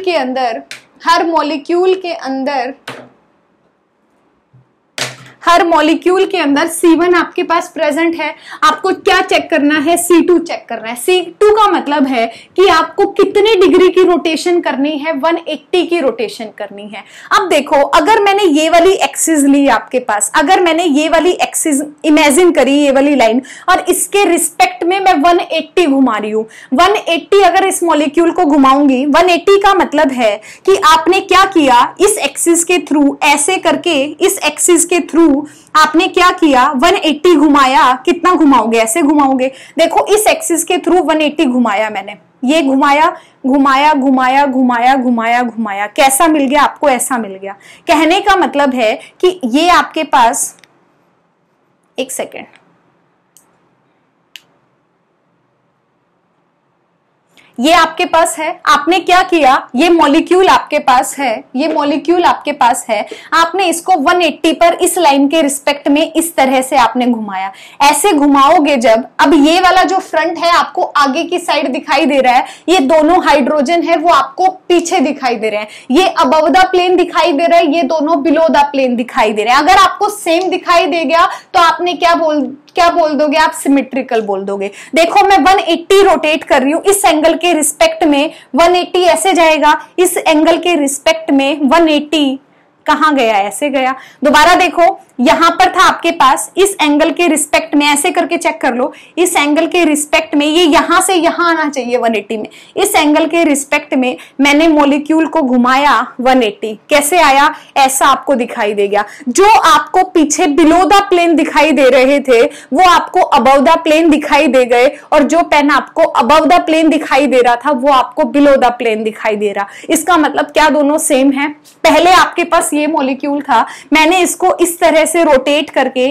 के अंदर C1 आपके पास प्रेजेंट है। आपको क्या चेक करना है, C2 चेक करना है। C2 का मतलब है कि आपको कितने डिग्री की रोटेशन करनी है, 180 की रोटेशन करनी है। अब देखो, अगर मैंने ये वाली एक्सिस ली आपके पास, अगर मैंने ये वाली एक्सिस इमेजिन करी, ये वाली लाइन, और इसके रिस्पेक्ट में मैं 180 घुमा रही हूं, 180 अगर इस मॉलिक्यूल को घुमाऊंगी, 180 का मतलब है कि आपने क्या किया, इस एक्सिस के थ्रू ऐसे करके, इस एक्सिस के थ्रू आपने क्या किया, 180 घुमाया। कितना घुमाओगे, ऐसे घुमाओगे। देखो इस एक्सिस के थ्रू 180 घुमाया मैंने, ये घुमाया, कैसा मिल गया आपको, ऐसा मिल गया। कहने का मतलब है कि ये आपके पास, एक सेकेंड, ये आपके पास है, आपने क्या किया, ये मॉलिक्यूल आपके पास है, आपने इसको 180 पर इस लाइन के रिस्पेक्ट में इस तरह से आपने घुमाया। ऐसे घुमाओगे जब, अब ये वाला जो फ्रंट है आपको आगे की साइड दिखाई दे रहा है, ये दोनों हाइड्रोजन है वो आपको पीछे दिखाई दे रहे हैं, ये अबव द प्लेन दिखाई दे रहा है, ये दोनों बिलो द प्लेन दिखाई दे रहे हैं। अगर आपको सेम दिखाई दे गया तो आपने क्या बोल दोगे, आप सिमेट्रिकल बोल दोगे। देखो मैं 180 रोटेट कर रही हूं, इस एंगल के रिस्पेक्ट में 180 ऐसे जाएगा, इस एंगल के रिस्पेक्ट में 180 कहां गया, ऐसे गया। दोबारा देखो, यहां पर था आपके पास, इस एंगल के रिस्पेक्ट में ऐसे करके चेक कर लो, इस एंगल के रिस्पेक्ट में ये यहां से यहां आना चाहिए 180 में, इस एंगल के रिस्पेक्ट में मैंने मॉलिक्यूल को घुमाया 180, कैसे आया, ऐसा आपको दिखाई देगा। जो आपको पीछे बिलो द प्लेन दिखाई दे रहे थे वो आपको अबव द प्लेन दिखाई दे गए, और जो पेन आपको अबव द प्लेन दिखाई दे रहा था वो आपको बिलो द प्लेन दिखाई दे रहा। इसका मतलब क्या, दोनों सेम है। पहले आपके पास ये मॉलिक्यूल था, मैंने इसको इस तरह से रोटेट करके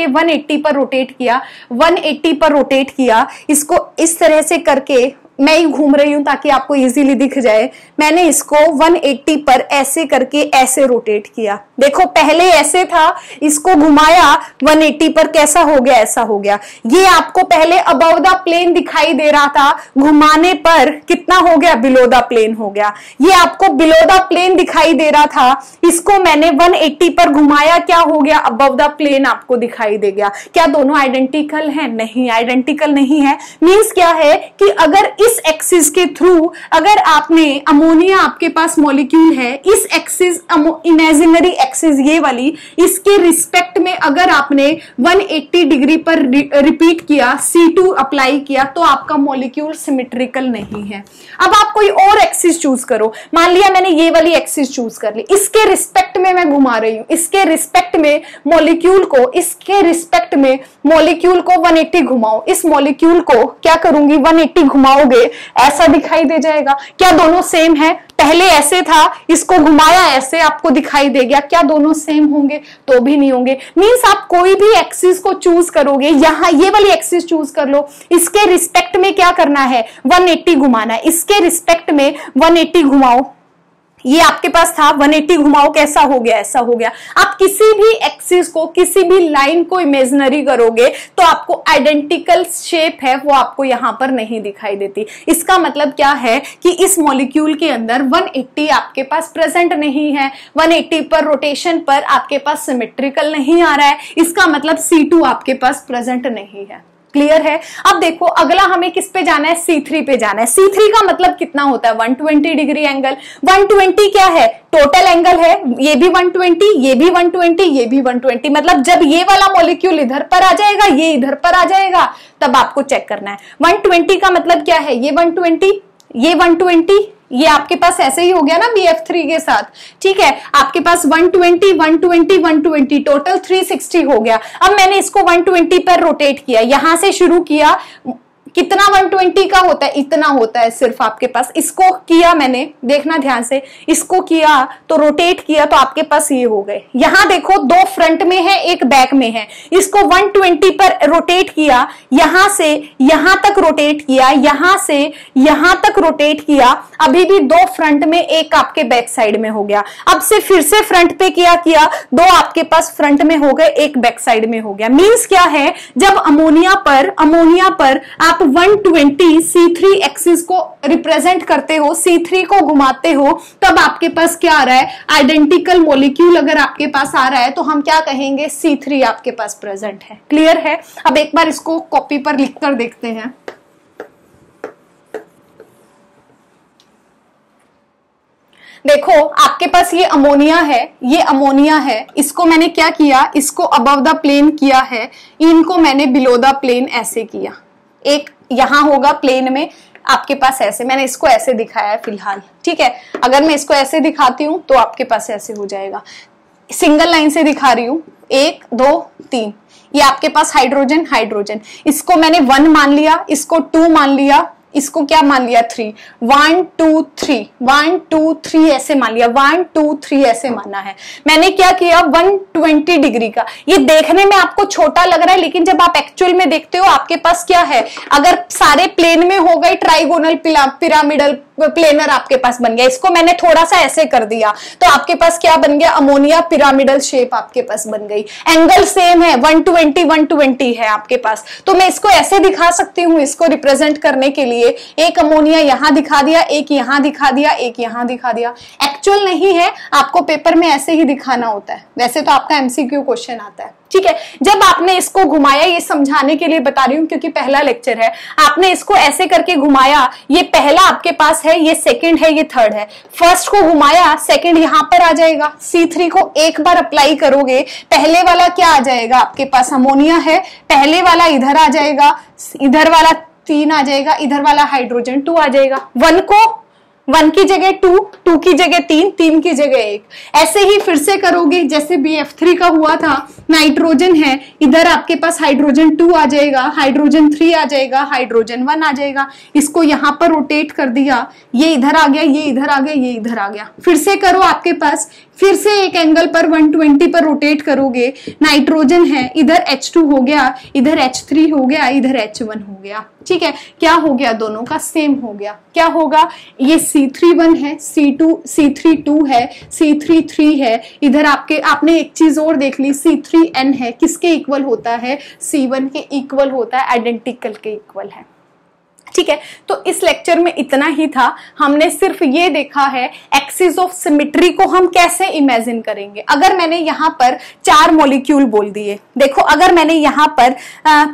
180 पर रोटेट किया, 180 पर रोटेट किया, इसको इस तरह से करके मैं ही घूम रही हूं ताकि आपको इजीली दिख जाए। मैंने इसको 180 पर ऐसे करके ऐसे रोटेट किया। देखो पहले ऐसे था, इसको घुमाया 180 पर, कैसा हो गया, ऐसा हो गया। ये आपको पहले अबव द प्लेन दिखाई दे रहा था, घुमाने पर कितना हो गया, बिलो द प्लेन हो गया। ये आपको बिलो द प्लेन दिखाई दे रहा था, इसको मैंने 180 पर घुमाया, क्या हो गया, अबव द प्लेन आपको दिखाई दे गया। क्या दोनों आइडेंटिकल हैं? नहीं, आइडेंटिकल नहीं है। मींस क्या है कि अगर इस एक्सिस के थ्रू, अगर आपने अमोनिया आपके पास मॉलिक्यूल है, इस एक्सिस, इमेजिनरी एक्सिस ये वाली, इसके रिस्पेक्ट में अगर आपने 180 डिग्री पर रिपीट किया, C2 अप्लाई किया, तो आपका मॉलिक्यूल सिमेट्रिकल नहीं है। अब आप कोई और एक्सिस चूज करो, मान लिया मैंने ये वाली एक्सिस चूज कर ली, इसके रिस्पेक्ट में मैं घुमा रही हूं, इसके रिस्पेक्ट में मॉलिक्यूल को, इसके रिस्पेक्ट में मॉलिक्यूल को 180 घुमाओ, इस मॉलिक्यूल को क्या करूंगी, 180 घुमाओगे, ऐसा दिखाई दे जाएगा। क्या दोनों सेम है? पहले ऐसे था, इसको घुमाया ऐसे, आपको दिखाई दे गया। क्या दोनों सेम होंगे? तो भी नहीं होंगे। मींस आप कोई भी एक्सिस को चूज करोगे, यहां ये वाली एक्सिस चूज कर लो, इसके रिस्पेक्ट में क्या करना है, 180 घुमाना है, इसके रिस्पेक्ट में 180 घुमाओ, ये आपके पास था, 180 घुमाओ, कैसा हो गया, ऐसा हो गया। आप किसी भी एक्सिस को, किसी भी लाइन को इमेजिनरी करोगे तो आपको आइडेंटिकल शेप है वो आपको यहां पर नहीं दिखाई देती। इसका मतलब क्या है कि इस मॉलिक्यूल के अंदर 180 आपके पास प्रेजेंट नहीं है, 180 पर रोटेशन पर आपके पास सिमेट्रिकल नहीं आ रहा है, इसका मतलब C2 आपके पास प्रेजेंट नहीं है। क्लियर है? अब देखो अगला हमें किस पे जाना है, C3 पे जाना है। C3 का मतलब कितना होता है, 120 डिग्री एंगल। 120 क्या है, टोटल एंगल है, ये भी 120, ये भी 120, ये भी 120। मतलब जब ये वाला मॉलिक्यूल इधर पर आ जाएगा, ये इधर पर आ जाएगा, तब आपको चेक करना है। 120 का मतलब क्या है, ये 120, ये 120, ये आपके पास ऐसे ही हो गया ना BF3 के साथ, ठीक है। आपके पास 120, 120, 120, टोटल 360 हो गया। अब मैंने इसको 120 पर रोटेट किया, यहां से शुरू किया, कितना 120 का होता है, इतना होता है सिर्फ आपके पास। इसको किया मैंने, देखना ध्यान से, इसको किया तो रोटेट किया तो आपके पास ये हो गए। यहां देखो 2 फ्रंट में है, एक बैक में है। इसको 120 पर रोटेट किया, यहां से यहां तक रोटेट किया, यहां से यहां तक रोटेट किया, अभी भी 2 फ्रंट में, एक आपके बैक साइड में हो गया। अब से फिर से फ्रंट पे किया 2 आपके पास फ्रंट में हो गए, एक बैक साइड में हो गया। मींस क्या है, जब अमोनिया पर आप 120 C3 एक्सिस को रिप्रेजेंट करते हो, C3 को घुमाते हो, तब आपके पास क्या आ रहा है, आइडेंटिकल मॉलिक्यूल अगर आपके पास आ रहा है तो हम क्या कहेंगे, C3 आपके पास प्रेजेंट है। क्लियर है? अब एक बार इसको कॉपी पर लिखकर देखते हैं। देखो आपके पास ये अमोनिया है, ये अमोनिया है, इसको मैंने क्या किया, इसको अबव द प्लेन किया है, इनको मैंने बिलो द प्लेन ऐसे किया। एक यहां होगा प्लेन में आपके पास ऐसे, मैंने इसको ऐसे दिखाया है फिलहाल, ठीक है। अगर मैं इसको ऐसे दिखाती हूं तो आपके पास ऐसे हो जाएगा। सिंगल लाइन से दिखा रही हूं, 1 2 3, ये आपके पास हाइड्रोजन हाइड्रोजन, इसको मैंने 1 मान लिया, इसको 2 मान लिया, इसको क्या मान लिया, 3, 1 2 3, 1 2 3 ऐसे मान लिया, 1 2 3 ऐसे माना है। मैंने क्या किया, 120 डिग्री का। ये देखने में आपको छोटा लग रहा है, लेकिन जब आप एक्चुअल में देखते हो आपके पास क्या है, अगर सारे प्लेन में हो गए, ट्राइगोनल पिरामिडल प्लेनर आपके पास बन गया। इसको मैंने थोड़ा सा ऐसे कर दिया तो आपके पास क्या बन गया, अमोनिया पिरामिडल शेप आपके पास बन गई। एंगल सेम है, 120 है आपके पास, तो मैं इसको ऐसे दिखा सकती हूँ, इसको रिप्रेजेंट करने के लिए एक अमोनिया यहां दिखा दिया, एक यहां दिखा दिया, एक यहां दिखा दिया। एक्चुअल नहीं है, आपको पेपर में ऐसे ही दिखाना होता है, वैसे तो आपका एमसीक्यू क्वेश्चन आता है, ठीक है। जब आपने इसको घुमाया, ये समझाने के लिए बता रही हूं क्योंकि पहला लेक्चर है, आपने इसको ऐसे करके घुमाया, ये पहला आपके पास है, ये सेकंड है, ये थर्ड है। फर्स्ट को घुमाया, सेकंड यहां पर आ जाएगा, C3 को एक बार अप्लाई करोगे, पहले वाला क्या आ जाएगा आपके पास, अमोनिया है, पहले वाला इधर आ जाएगा, इधर वाला 3 आ जाएगा, इधर वाला हाइड्रोजन 2 आ जाएगा। 1 को 1 की जगह 2, 2 की जगह 3, 3 की जगह 1, ऐसे ही फिर से करोगे जैसे BF3 का हुआ था। नाइट्रोजन है, इधर आपके पास हाइड्रोजन 2 आ जाएगा, हाइड्रोजन 3 आ जाएगा, हाइड्रोजन 1 आ जाएगा। इसको यहां पर रोटेट कर दिया, ये इधर आ गया, ये इधर आ गया, ये इधर आ गया। फिर से करो, आपके पास फिर से एक एंगल पर 120 पर रोटेट करोगे, नाइट्रोजन है, इधर H2 हो गया, इधर H3 हो गया, इधर H1 हो गया, ठीक है। क्या हो गया, दोनों का सेम हो गया। क्या होगा, ये C3 1 है, C3 2 है, C3 3 है, इधर आपने एक चीज और देख ली, C3 N है, किसके इक्वल होता है, C1 के इक्वल होता है, आइडेंटिकल के इक्वल है, ठीक है। तो इस लेक्चर में इतना ही था, हमने सिर्फ ये देखा है एक्सिस ऑफ सिमेट्री को हम कैसे इमेजिन करेंगे। अगर मैंने यहाँ पर 4 मॉलिक्यूल बोल दिए, देखो अगर मैंने यहाँ पर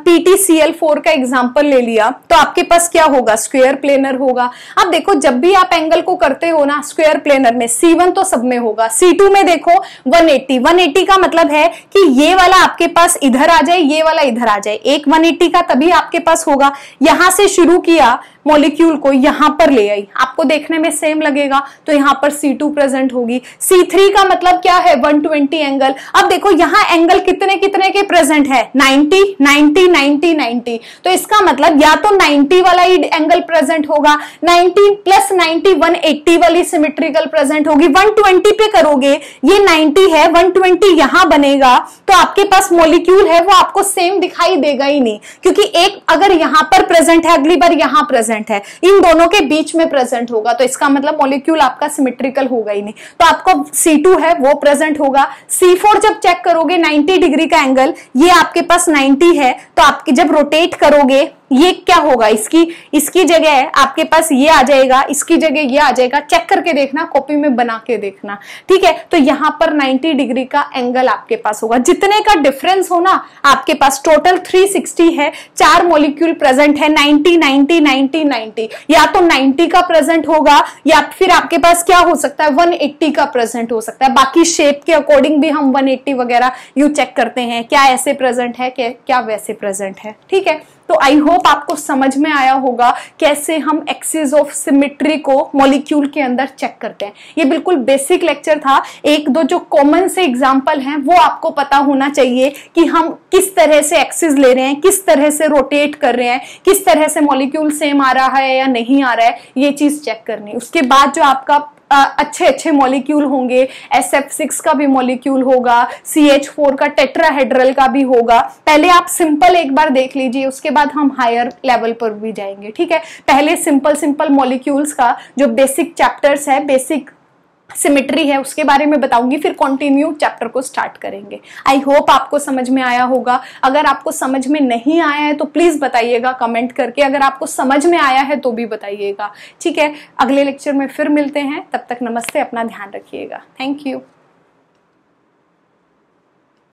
PTCl4 का एग्जांपल ले लिया तो आपके पास क्या होगा, स्क्वायर प्लेनर होगा। अब देखो जब भी आप एंगल को करते हो ना स्क्वायर प्लेनर में, C1 तो सब में होगा, C2 में देखो 180 का मतलब है कि ये वाला आपके पास इधर आ जाए, ये वाला इधर आ जाए, एक 180 का तभी आपके पास होगा। यहां से शुरू किया मॉलिक्यूल को यहां पर ले आई, आपको देखने में सेम लगेगा, तो यहां पर C2 प्रेजेंट होगी। C3 का मतलब क्या है, 120 एंगल। अब देखो यहां एंगल कितने कितने के प्रेजेंट है, 90 90 90 90, तो इसका मतलब या तो 90 वाला ही एंगल प्रेजेंट होगा, 90 प्लस 90 180 वाली सिमेट्रिकल प्रेजेंट होगी। 120 पे करोगे, ये 90 है, 120 यहां बनेगा, तो आपके पास मॉलिक्यूल है वो आपको सेम दिखाई देगा ही नहीं, क्योंकि एक अगर यहां पर प्रेजेंट है, अगली बार यहां प्रेजेंट है, इन दोनों के बीच में प्रेजेंट होगा, तो इसका मतलब मॉलिक्यूल आपका सिमेट्रिकल होगा ही नहीं, तो आपको C2 है वो प्रेजेंट होगा। C4 जब चेक करोगे 90 डिग्री का एंगल, ये आपके पास 90 है, तो आपकी जब रोटेट करोगे ये क्या होगा, इसकी जगह आपके पास ये आ जाएगा, इसकी जगह ये आ जाएगा। चेक करके देखना, कॉपी में बना के देखना, ठीक है। तो यहां पर 90 डिग्री का एंगल आपके पास होगा। जितने का डिफरेंस हो ना आपके पास, टोटल 360 है, 4 मॉलिक्यूल प्रेजेंट है, 90 90 90 90, या तो 90 का प्रेजेंट होगा या फिर आपके पास क्या हो सकता है, 180 का प्रेजेंट हो सकता है। बाकी शेप के अकॉर्डिंग भी हम 180 वगैरह यू चेक करते हैं, क्या ऐसे प्रेजेंट है, क्या वैसे प्रेजेंट है, ठीक है। तो आई होप आपको समझ में आया होगा कैसे हम एक्सिस ऑफ सिमेट्री को मॉलिक्यूल के अंदर चेक करते हैं। ये बिल्कुल बेसिक लेक्चर था। एक दो जो कॉमन से एग्जांपल हैं वो आपको पता होना चाहिए कि हम किस तरह से एक्सिस ले रहे हैं, किस तरह से रोटेट कर रहे हैं, किस तरह से मॉलिक्यूल सेम आ रहा है या नहीं आ रहा है, ये चीज चेक करनी। उसके बाद जो आपका अच्छे अच्छे मॉलिक्यूल होंगे, SF6 का भी मॉलिक्यूल होगा, CH4 का टेट्राहेड्रल का भी होगा। पहले आप सिंपल एक बार देख लीजिए, उसके बाद हम हायर लेवल पर भी जाएंगे, ठीक है। पहले सिंपल सिंपल मॉलिक्यूल्स का जो बेसिक चैप्टर्स है, बेसिक सिमेट्री है, उसके बारे में बताऊंगी, फिर कंटिन्यू चैप्टर को स्टार्ट करेंगे। आई होप आपको समझ में आया होगा। अगर आपको समझ में नहीं आया है तो प्लीज बताइएगा कमेंट करके, अगर आपको समझ में आया है तो भी बताइएगा, ठीक है। अगले लेक्चर में फिर मिलते हैं, तब तक नमस्ते, अपना ध्यान रखिएगा। Thank you.